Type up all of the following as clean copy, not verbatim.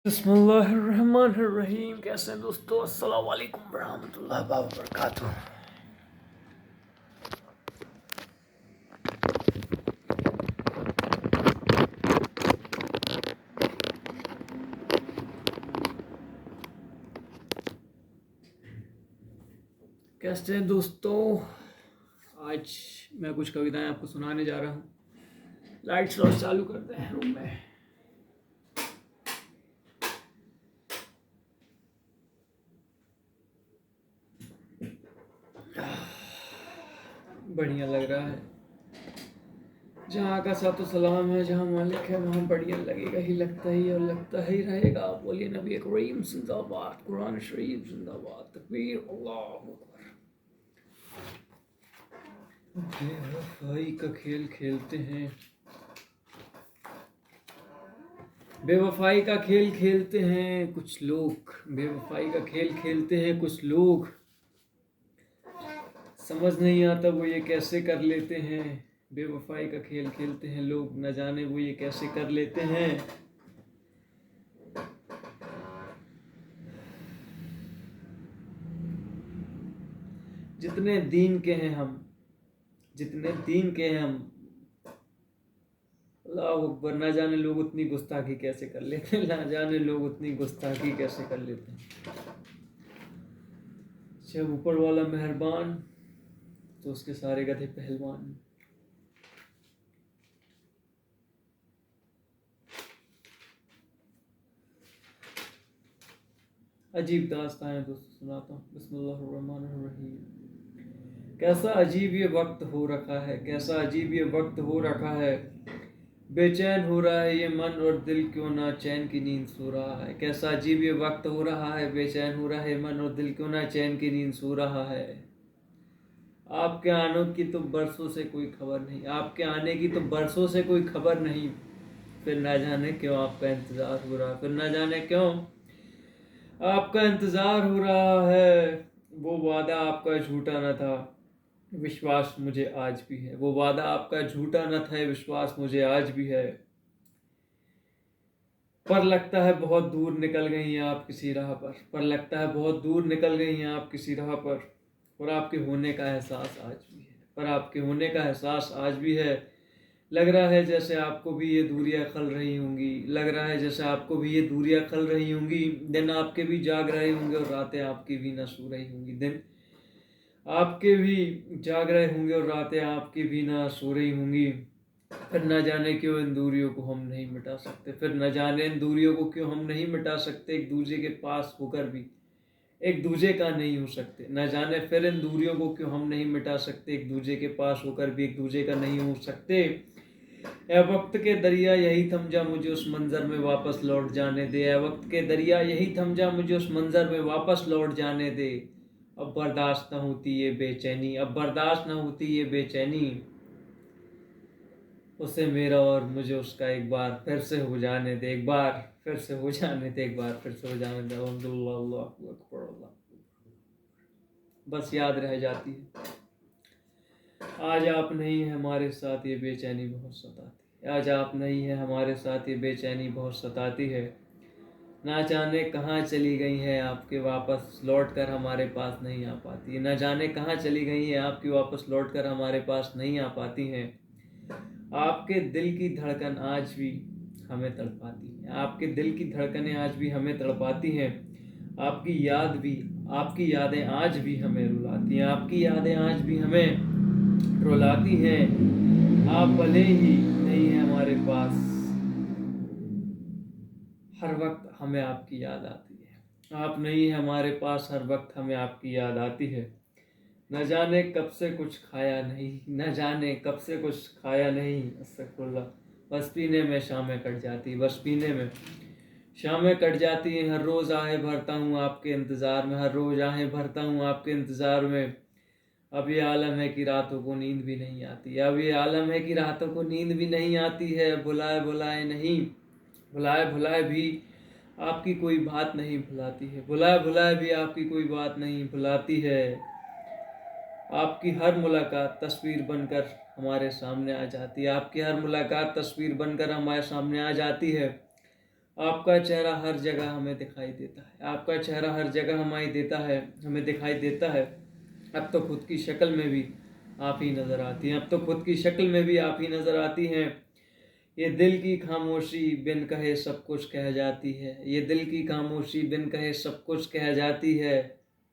बिस्मिल्लाहिर्रहमानिर्रहीम। कैसे हैं दोस्तों? अस्सलाम वालेकुम रहमतुल्लाहि व बरकातुहू। कैसे हैं दोस्तों? आज मैं कुछ कविताएं आपको सुनाने जा रहा हूँ। लाइट्स और चालू करते हैं रूम में। बढ़िया लग रहा है। जहाँ का सा तो सलाम है, जहाँ मालिक है वहाँ बढ़िया लगेगा ही, लगता ही और लगता ही रहेगा। आप बोलिए नबी करीम जिंदाबाद, कुरान शरीफ जिंदाबाद, तकबीर, अल्लाह अकबर। बेवफाई का खेल खेलते हैं, बेवफाई का खेल खेलते हैं कुछ लोग, बेवफाई का खेल खेलते हैं कुछ लोग। समझ नहीं आता वो ये कैसे कर लेते हैं। बेवफाई का खेल खेलते हैं लोग, न जाने वो ये कैसे कर लेते हैं। जितने दीन के हैं हम, जितने दीन के हैं हम, अल्लाह अकबर, ना जाने लोग उतनी गुस्ताखी कैसे कर लेते हैं, ना जाने लोग उतनी गुस्ताखी कैसे कर लेते हैं। जब ऊपर वाला मेहरबान तो उसके सारे गधे पहलवान। अजीब दास्तान है दोस्तों, सुनाता हूँ। बिस्मिल्लाहिर्रहमानिर्रहीम। कैसा अजीब ये वक्त हो रखा है, कैसा अजीब ये वक्त हो रखा है। बेचैन हो रहा है ये मन और दिल, क्यों ना चैन की नींद सो रहा है। कैसा अजीब ये वक्त हो रहा है, बेचैन हो रहा है मन और दिल, क्यों ना चैन की नींद सो रहा है। आपके आने की तो बरसों से कोई खबर नहीं, आपके आने की तो बरसों से कोई खबर नहीं। फिर ना जाने क्यों आपका इंतजार हो रहा, फिर ना जाने क्यों आपका इंतजार हो रहा है। वो वादा आपका झूठा न था, विश्वास मुझे आज भी है। वो वादा आपका झूठा न था, विश्वास मुझे आज भी है। पर लगता है बहुत दूर निकल गई हैं आप किसी राह पर लगता है बहुत दूर निकल गई हैं आप किसी राह पर। और आपके होने का एहसास आज भी है, पर आपके होने का एहसास आज भी है। लग रहा है जैसे आपको भी ये दूरियां खल रही होंगी, लग रहा है जैसे आपको भी ये दूरियां खल रही होंगी। दिन आपके भी जाग रहे होंगे और रातें आपकी भी ना सो रही होंगी। दिन आपके भी जाग रहे होंगे और रातें आपकी भी ना सो रही होंगी। फिर न जाने क्यों इन दूरियों को हम नहीं मिटा सकते, फिर न जाने इन दूरियों को क्यों हम नहीं मिटा सकते। एक दूसरे के पास होकर भी एक दूसरे का नहीं हो सकते। न जाने फिर इन दूरियों को क्यों हम नहीं मिटा सकते, एक दूसरे के पास होकर भी एक दूसरे का नहीं हो सकते। ए वक्त के दरिया यही थम जा, मुझे उस मंजर में वापस लौट जाने दे। ए वक्त के दरिया यही थम जा, मुझे उस मंजर में वापस लौट जाने दे। अब बर्दाश्त न होती ये बेचैनी, अब बर्दाश्त न होती ये बेचैनी। उसे मेरा और मुझे उसका एक बार फिर से हो जाने दे, एक बार फिर से हो जाने दे, एक बार फिर से हो जाने दे। अल्हम्दुलिल्लाह, अल्लाहु अकबर, अल्लाह। बस याद रह जाती है। आज आप नहीं है हमारे साथ, ये बेचैनी बहुत सताती है। आज आप नहीं है हमारे साथ, ये बेचैनी बहुत सताती है। ना जाने कहाँ चली गई है आपके, वापस लौट कर हमारे पास नहीं आ पाती। न जाने कहाँ चली गई है आपकी, वापस लौट कर हमारे पास नहीं आ पाती हैं। आपके दिल की धड़कन आज भी हमें तड़पाती है, आपके दिल की धड़कनें आज भी हमें तड़पाती हैं। आपकी याद भी, आपकी यादें आज भी हमें रुलाती हैं, आपकी यादें आज भी हमें रुलाती हैं। आप भले ही नहीं हैं हमारे पास, हर वक्त हमें आपकी याद आती है। आप नहीं हैं हमारे पास, हर वक्त हमें आपकी याद आती है। न जाने कब से कुछ खाया नहीं, न जाने कब से कुछ खाया नहीं। अस्तगफुरुल्लाह। बस पीने में शामें कट जाती, बस पीने में शामें कट जाती हैं। हर रोज़ आहें भरता हूँ आपके इंतज़ार में, हर रोज़ आहें भरता हूँ आपके इंतज़ार में। अब ये आलम है कि रातों को नींद भी नहीं आती, अब ये आलम है कि रातों को नींद भी नहीं आती है। बुलाए बुलाए नहीं, बुलाए बुलाए भी आपकी कोई बात नहीं भुलाती है, बुलाए बुलाए भी आपकी कोई बात नहीं भुलाती है। आपकी हर मुलाकात तस्वीर बनकर हमारे सामने आ जाती है, आपकी हर मुलाकात तस्वीर बनकर हमारे सामने आ जाती है। आपका चेहरा हर जगह हमें दिखाई देता है, आपका चेहरा हर जगह हमें दिखाई देता है। अब तो खुद की शक्ल में भी आप ही नज़र आती हैं, अब तो खुद की शक्ल में भी आप ही नज़र आती हैं। ये दिल की खामोशी बिन कहे सब कुछ कह जाती है, ये दिल की खामोशी बिन कहे सब कुछ कह जाती है।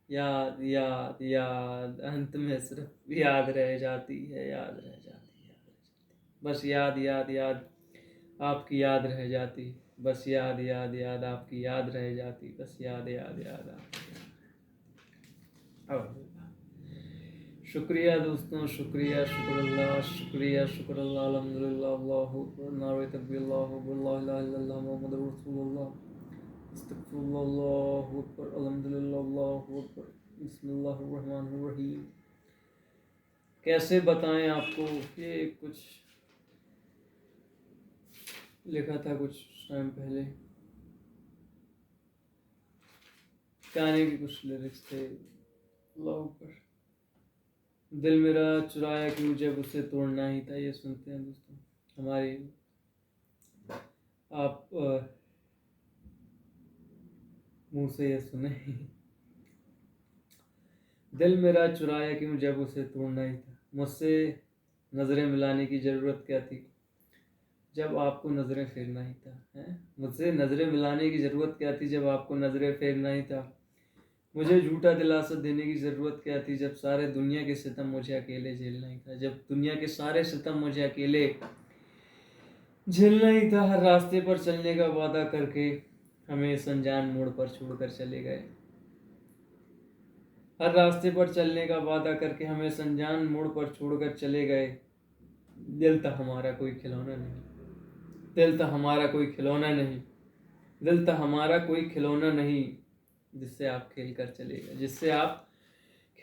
याद याद याद अंत में सिर्फ याद रह जाती है, याद रह जाती है, बस याद याद याद आपकी याद रह जाती, बस याद याद याद आपकी याद रह जाती, बस याद याद याद आपकी याद। शुक्रिया दोस्तों, शुक्रिया, शुक्रुल्लाह, शुक्रिया, शुक्रुल्लाह, अल्हम्दुलिल्लाह, अल्लाहु अकबर, नारे तकबीर, अल्लाहु अकबर, ला इलाहा इल्लल्लाह, मुहम्मदुर रसूलुल्लाह, अस्तगफिरुल्लाह, अल्लाहु अकबर, अल्हम्दुलिल्लाह, अल्लाहु अकबर, बिस्मिल्लाहिर रहमानिर रहीम। कैसे बताएं आपको, ये कुछ लिखा था कुछ टाइम पहले, गाने के कुछ लिरिक्स थे। अल्लाहु अकबर। दिल मेरा चुराया क्यों जब उसे तोड़ना ही था, ये सुनते हैं दोस्तों हमारी, आप मुंह से ये सुने। दिल मेरा चुराया क्यों जब उसे तोड़ना ही था, मुझसे नज़रें मिलाने की ज़रूरत क्या थी जब आपको नज़रें फेरना ही था, हैं? मुझसे नज़रें मिलाने की ज़रूरत क्या थी जब आपको नज़रें फेरना ही था। मुझे झूठा दिलासा देने की ज़रूरत क्या थी जब सारे दुनिया के सितम मुझे अकेले झेलना ही था, जब दुनिया के सारे सितम मुझे अकेले झेलना ही था। हर रास्ते पर चलने का वादा करके हमें इस अनजान मोड़ पर छोड़कर चले गए, हर रास्ते पर चलने का वादा करके हमें इस अनजान मोड़ पर छोड़कर चले गए। दिल था हमारा कोई खिलौना नहीं, दिल था हमारा कोई खिलौना नहीं, दिल था हमारा कोई खिलौना नहीं, जिससे आप खेल कर चले गए, जिससे आप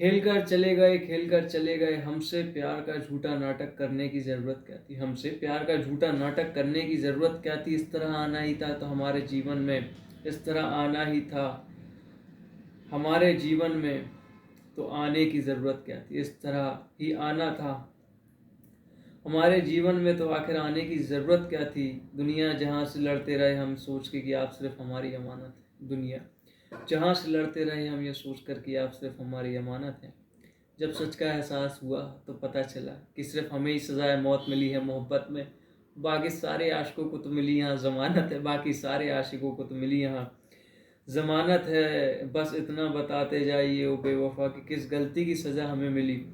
खेल कर चले गए, खेल कर चले गए। हमसे प्यार का झूठा नाटक करने की ज़रूरत क्या थी, हमसे प्यार का झूठा नाटक करने की ज़रूरत क्या थी। इस तरह आना ही था तो हमारे जीवन में, इस तरह आना ही था हमारे जीवन में, तो आने की ज़रूरत क्या थी, इस तरह ही आना था हमारे जीवन में, तो आखिर आने की ज़रूरत क्या थी। दुनिया जहाँ से लड़ते रहे हम सोच के कि आप सिर्फ हमारी अमानत है, दुनिया जहाँ से लड़ते रहे हम ये सोच कर कि आप सिर्फ हमारी अमानत हैं। जब सच का एहसास हुआ तो पता चला कि सिर्फ हमें ही सज़ाए मौत मिली है मोहब्बत में, बाकी सारे आशिकों को तो मिली यहाँ ज़मानत है, बाकी सारे आशिकों को तो मिली यहाँ ज़मानत है। बस इतना बताते जाइए ओ बेवफा कि किस गलती की सज़ा हमें मिली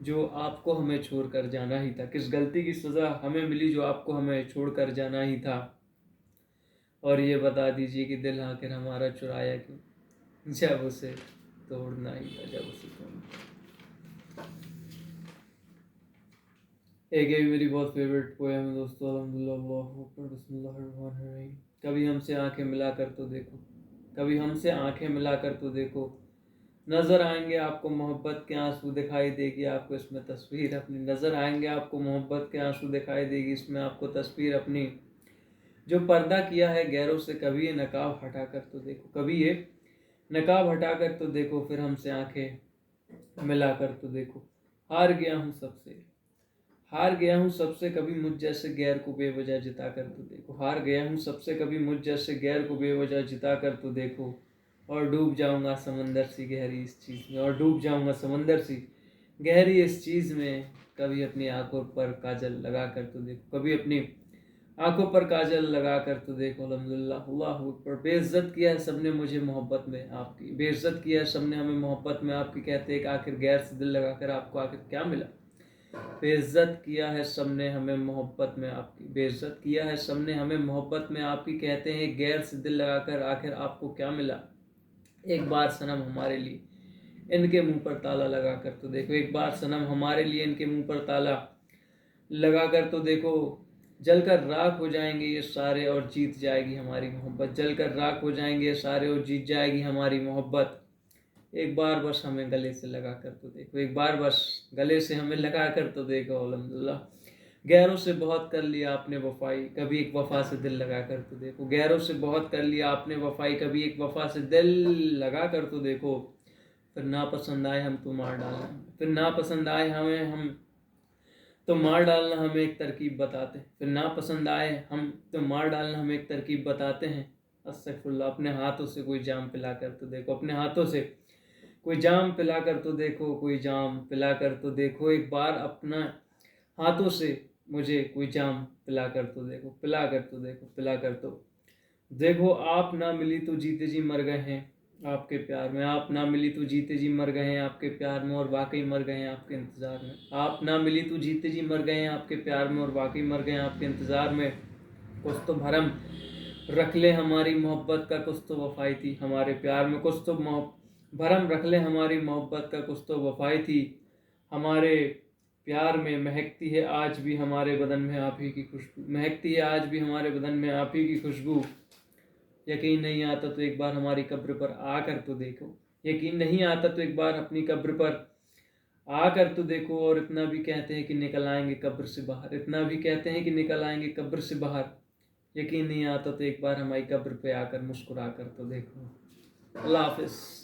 जो आपको हमें छोड़ कर जाना ही था, किस गलती की सज़ा हमें मिली जो आपको हमें छोड़ कर जाना ही था। और ये बता दीजिए कि दिल आखिर हमारा चुराया क्यों जब उसे तोड़ना ही था, जब उसे तोड़ना। एक ये मेरी बहुत फेवरेट पोएम है दोस्तों, अल्हम्दुलिल्लाह, बिस्मिल्लाहिर्रहमानिर्रहीम। कभी हमसे आंखें मिलाकर तो देखो, कभी हमसे आंखें मिलाकर तो देखो, नज़र आएंगे आपको मोहब्बत के आंसू दिखाई देगी आपको इसमें तस्वीर अपनी, नज़र आएंगे आपको मोहब्बत के आंसू दिखाई देगी इसमें आपको तस्वीर अपनी। जो पर्दा किया है गैरों से कभी ये नकाब हटा कर तो देखो, कभी ये नकाब हटा कर तो देखो, फिर हमसे आंखें मिला कर तो देखो। हार गया हूँ सबसे, हार गया हूँ सबसे, कभी मुझ जैसे गैर को बेवजह जिता कर तो देखो। हार गया हूँ सबसे, कभी मुझ जैसे गैर को बेवजह जिता कर तो देखो। और डूब जाऊंगा समंदर सी गहरी इस चीज़ में, और डूब जाऊंगा समंदर सी गहरी इस चीज़ में। कभी अपनी आंखों पर काजल लगा कर तो देखो, कभी अपनी आंखों पर काजल लगा कर तो देखो। अल्हम्दुलिल्लाह, अल्लाहु अकबर। बेइज्जत किया है सबने मुझे मोहब्बत में आपकी, बेइज्जत किया है सबने हमें मोहब्बत में आपकी। कहते एक आखिर गैर से दिल लगा कर आपको आखिर क्या मिला। बेइज्जत किया है सबने हमें मोहब्बत में आपकी, बेइज्जत किया है सबने हमें मोहब्बत में आपकी। कहते हैं गैर से दिल लगाकर आखिर आपको क्या मिला। एक बार सनम हमारे लिए इनके मुंह पर ताला लगा कर तो देखो, एक बार सनम हमारे लिए इनके मुंह पर ताला लगा कर तो देखो। जलकर राख हो जाएंगे ये सारे और जीत जाएगी हमारी मोहब्बत, जलकर राख हो जाएंगे ये सारे और जीत जाएगी हमारी मोहब्बत। एक बार बस हमें गले से लगा कर तो देखो, एक बार बस गले से हमें लगा कर तो देखो। अल्हम्दुलिल्लाह, गैरों से बहुत कर लिया आपने वफाई, कभी एक वफा से दिल लगा कर तो देखो। गैरों से बहुत कर लिया आपने वफाई, कभी एक वफा से दिल लगा कर तो देखो। फिर ना पसंद आए हम तो मार डालना, फिर ना पसंद आए हमें हम तो मार डालना हमें एक तरकीब बताते हैं, फिर ना पसंद आए हम तो मार डालना हमें एक तरकीब बताते हैं। अस्तगफुरुल्लाह, अपने हाथों से कोई जाम पिला कर तो देखो, अपने हाथों से कोई जाम पिला कर तो देखो, कोई जाम पिला कर तो देखो, एक बार अपना हाथों से मुझे कोई जाम पिला कर तो देखो, पिला कर तो देखो, पिला कर तो देखो। आप ना मिली तो जीते जी मर गए हैं आपके प्यार में, आप ना मिली तो जीते जी मर गए हैं आपके प्यार में, और वाकई मर गए हैं आपके इंतज़ार में। आप ना मिली तो जीते जी मर गए हैं आपके प्यार में, और वाकई मर गए हैं आपके इंतज़ार में। कुछ तो भरम रख ले हमारी मोहब्बत का, कुछ तो वफाई थी हमारे प्यार में। कुछ तो भरम रख ले हमारी मोहब्बत का, कुछ तो वफाई थी हमारे प्यार में। महकती है आज भी हमारे बदन में आप ही की खुशबू, महकती है आज भी हमारे बदन में आप ही की खुशबू। यकीन नहीं आता तो एक बार हमारी कब्र पर आकर तो देखो, यकीन नहीं आता तो एक बार अपनी कब्र पर आकर तो देखो। और इतना भी कहते हैं कि निकल आएंगे कब्र से बाहर, इतना भी कहते हैं कि निकल आएंगे कब्र से बाहर। यकीन नहीं आता तो एक बार हमारी कब्र पे आकर मुस्कुरा कर तो देखो। अल्लाह हाफिज़।